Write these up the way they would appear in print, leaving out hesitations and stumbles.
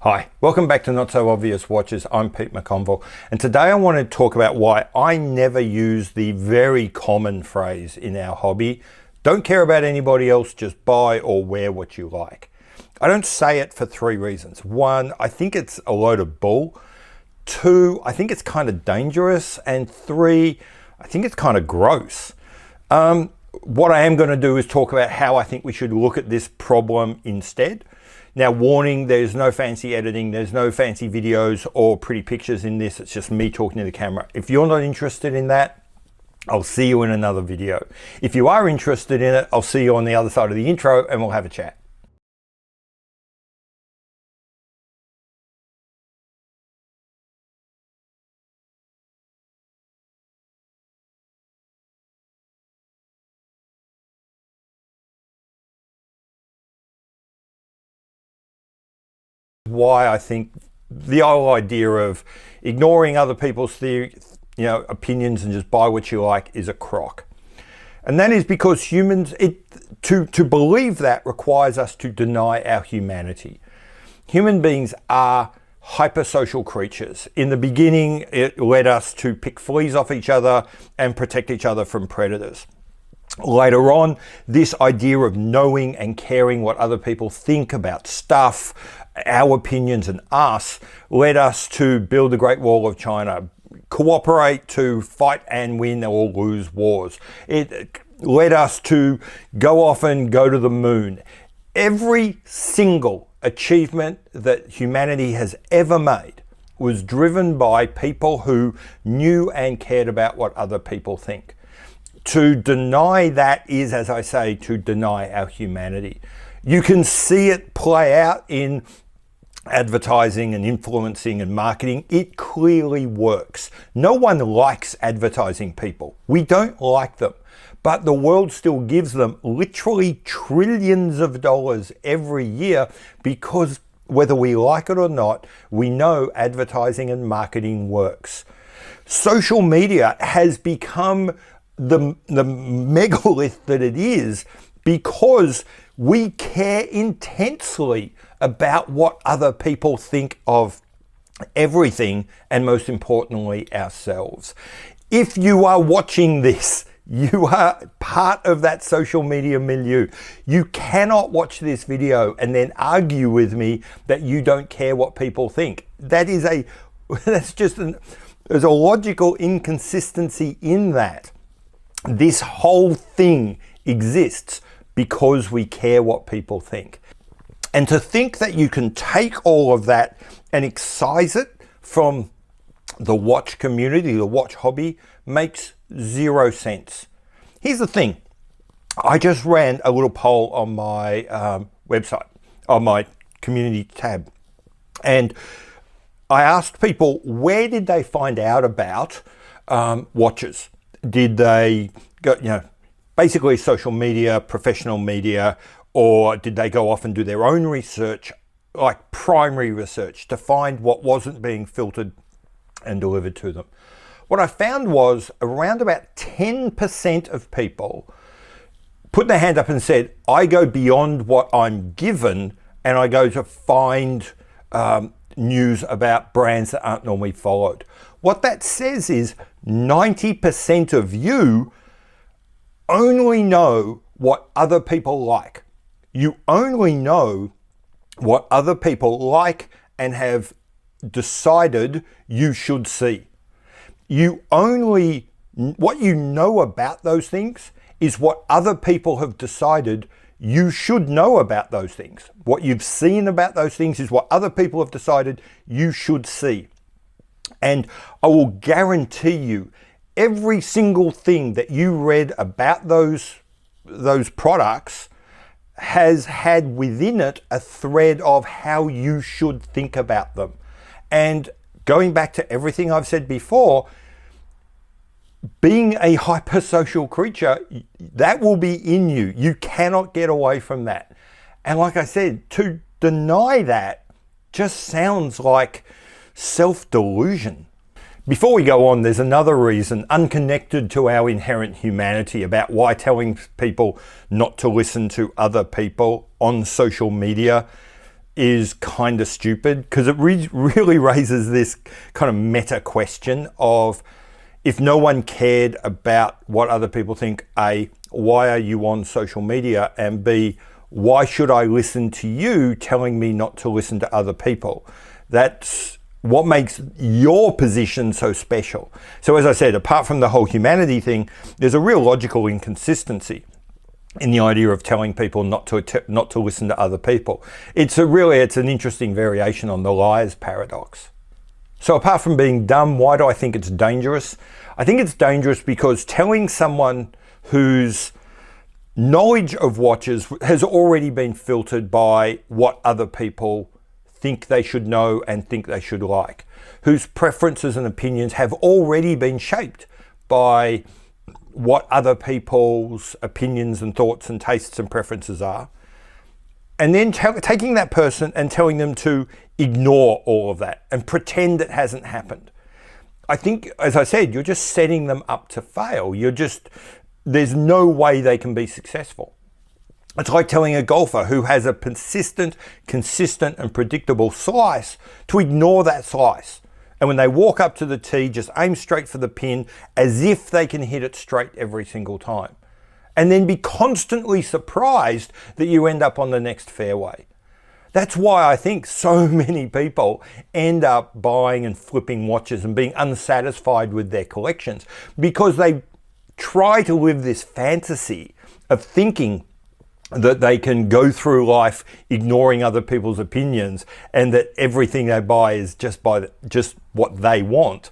Hi, welcome back to Not So Obvious Watches. I'm Pete McConville, and today I want to talk about why I never use the very common phrase in our hobby, don't care about anybody else, just buy or wear what you like. I don't say it for three reasons. One, I think it's a load of bull. Two, I think it's kind of dangerous. And three, I think it's kind of gross. What I am going to do is talk about how I think we should look at this problem instead. Now, warning, there's no fancy editing, there's no fancy videos or pretty pictures in this. It's just me talking to the camera. If you're not interested in that, I'll see you in another video. If you are interested in it, I'll see you on the other side of the intro and we'll have a chat. Why I think the whole idea of ignoring other people's opinions and just buy what you like is a crock. And that is because humans, to believe that requires us to deny our humanity. Human beings are hypersocial creatures. In the beginning, it led us to pick fleas off each other and protect each other from predators. Later on, this idea of knowing and caring what other people think about stuff, our opinions and us, led us to build the Great Wall of China, cooperate to fight and win or lose wars. It led us to go off and go to the moon. Every single achievement that humanity has ever made was driven by people who knew and cared about what other people think. To deny that is, as I say, to deny our humanity. You can see it play out in advertising and influencing and marketing. It clearly works. No one likes advertising people. We don't like them, but the world still gives them literally trillions of dollars every year because whether we like it or not, we know advertising and marketing works. Social media has become the megalith that it is because we care intensely about what other people think of everything and most importantly ourselves. If you are watching this, you are part of that social media milieu. You cannot watch this video and then argue with me that you don't care what people think. There's a logical inconsistency in that. This whole thing exists because we care what people think. And to think that you can take all of that and excise it from the watch community, the watch hobby, makes zero sense. Here's the thing. I just ran a little poll on my website, on my community tab. And I asked people, where did they find out about watches? Did they go, basically social media, professional media, or did they go off and do their own research, like primary research, to find what wasn't being filtered and delivered to them? What I found was around about 10% of people put their hand up and said, I go beyond what I'm given and I go to find news about brands that aren't normally followed. What that says is 90% of you only know what other people like. You only know what other people like and have decided you should see. What you know about those things is what other people have decided you should know about those things. What you've seen about those things is what other people have decided you should see. And I will guarantee you, every single thing that you read about those products has had within it a thread of how you should think about them. And going back to everything I've said before, being a hypersocial creature, that will be in you. You cannot get away from that. And like I said, to deny that just sounds like self-delusion. Before we go on, there's another reason, unconnected to our inherent humanity, about why telling people not to listen to other people on social media is kind of stupid, because it really raises this kind of meta question of, if no one cared about what other people think, A, why are you on social media? And B, why should I listen to you telling me not to listen to other people? That's what makes your position so special. So as I said, apart from the whole humanity thing, there's a real logical inconsistency in the idea of telling people not to listen to other people. It's an interesting variation on the liar's paradox. So apart from being dumb, why do I think it's dangerous? I think it's dangerous because telling someone whose knowledge of watches has already been filtered by what other people think they should know and think they should like, whose preferences and opinions have already been shaped by what other people's opinions and thoughts and tastes and preferences are, and then taking that person and telling them to ignore all of that and pretend it hasn't happened. I think, as I said, you're just setting them up to fail. There's no way they can be successful. It's like telling a golfer who has a consistent and predictable slice to ignore that slice. And when they walk up to the tee, just aim straight for the pin as if they can hit it straight every single time. And then be constantly surprised that you end up on the next fairway. That's why I think so many people end up buying and flipping watches and being unsatisfied with their collections, because they try to live this fantasy of thinking that they can go through life ignoring other people's opinions and that everything they buy is just what they want.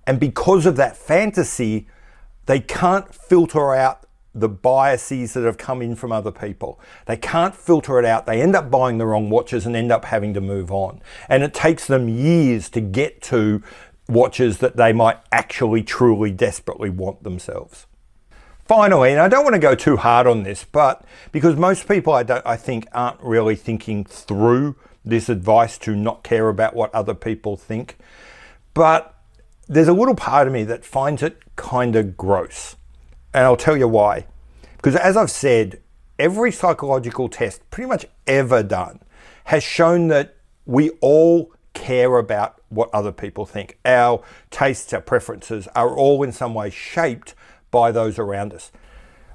And because of that fantasy, they can't filter out the biases that have come in from other people. They can't filter it out. They end up buying the wrong watches and end up having to move on. And it takes them years to get to watches that they might actually, truly, desperately want themselves. Finally, and I don't want to go too hard on this, but because most people I think aren't really thinking through this advice to not care about what other people think, but there's a little part of me that finds it kind of gross. And I'll tell you why. Because as I've said, every psychological test pretty much ever done has shown that we all care about what other people think. Our tastes, our preferences are all in some way shaped by those around us.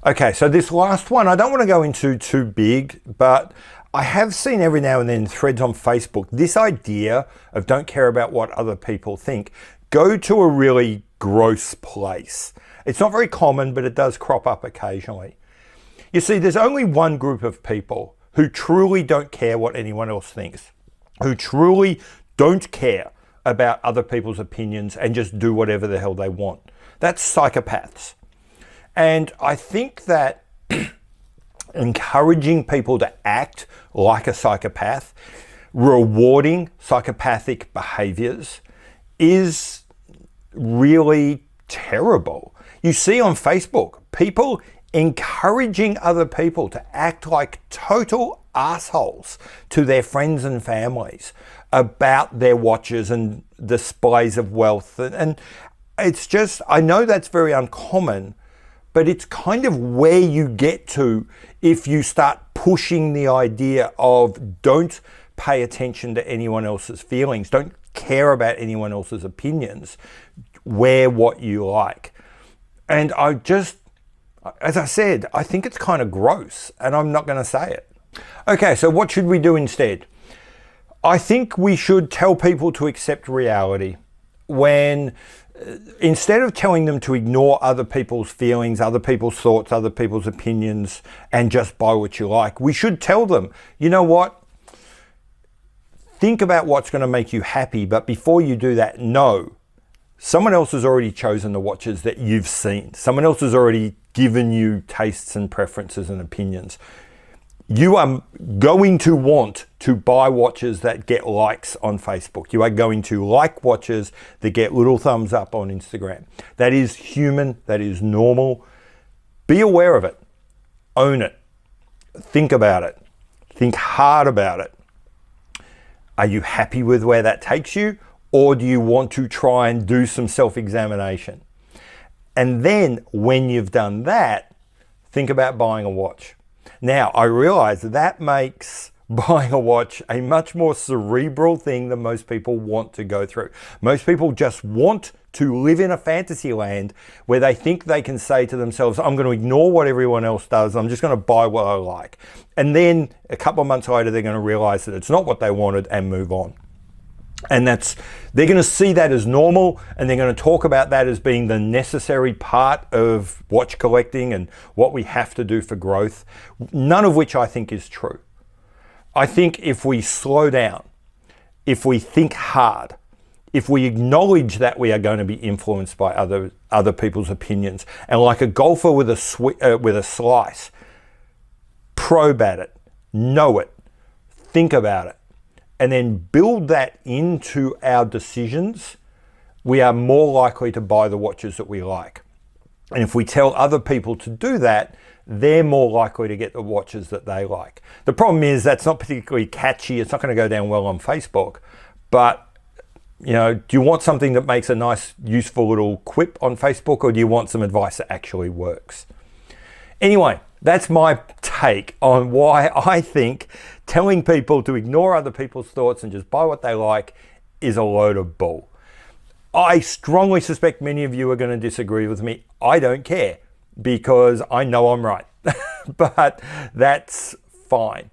Okay, so this last one, I don't want to go into too big, but I have seen every now and then threads on Facebook, this idea of don't care about what other people think, go to a really gross place. It's not very common, but it does crop up occasionally. You see, there's only one group of people who truly don't care what anyone else thinks, who truly don't care about other people's opinions and just do whatever the hell they want. That's psychopaths. And I think that encouraging people to act like a psychopath, rewarding psychopathic behaviors, is really terrible. You see on Facebook, people encouraging other people to act like total assholes to their friends and families about their watches and displays of wealth. And it's just, I know that's very uncommon, but it's kind of where you get to if you start pushing the idea of don't pay attention to anyone else's feelings, don't care about anyone else's opinions, wear what you like. And I just, as I said, I think it's kind of gross, and I'm not going to say it. Okay, so what should we do instead? I think we should tell people to accept reality when, instead of telling them to ignore other people's feelings, other people's thoughts, other people's opinions, and just buy what you like, we should tell them, you know what? Think about what's going to make you happy, but before you do that, know someone else has already chosen the watches that you've seen. Someone else has already given you tastes and preferences and opinions. You are going to want to buy watches that get likes on Facebook. You are going to like watches that get little thumbs up on Instagram. That is human. That is normal. Be aware of it. Own it. Think about it. Think hard about it. Are you happy with where that takes you? Or do you want to try and do some self-examination? And then when you've done that, think about buying a watch. Now, I realize that makes buying a watch a much more cerebral thing than most people want to go through. Most people just want to live in a fantasy land where they think they can say to themselves, I'm going to ignore what everyone else does. I'm just going to buy what I like. And then a couple of months later, they're going to realize that it's not what they wanted and move on. And they're going to see that as normal, and they're going to talk about that as being the necessary part of watch collecting and what we have to do for growth, none of which I think is true. I think if we slow down, if we think hard, if we acknowledge that we are going to be influenced by other people's opinions, and like a golfer with a slice, probe at it, know it, think about it, and then build that into our decisions, we are more likely to buy the watches that we like. And if we tell other people to do that, they're more likely to get the watches that they like. The problem is that's not particularly catchy. It's not going to go down well on Facebook. But, you know, do you want something that makes a nice, useful little quip on Facebook, or do you want some advice that actually works? Anyway, that's my take on why I think telling people to ignore other people's thoughts and just buy what they like is a load of bull. I strongly suspect many of you are going to disagree with me. I don't care, because I know I'm right, but that's fine.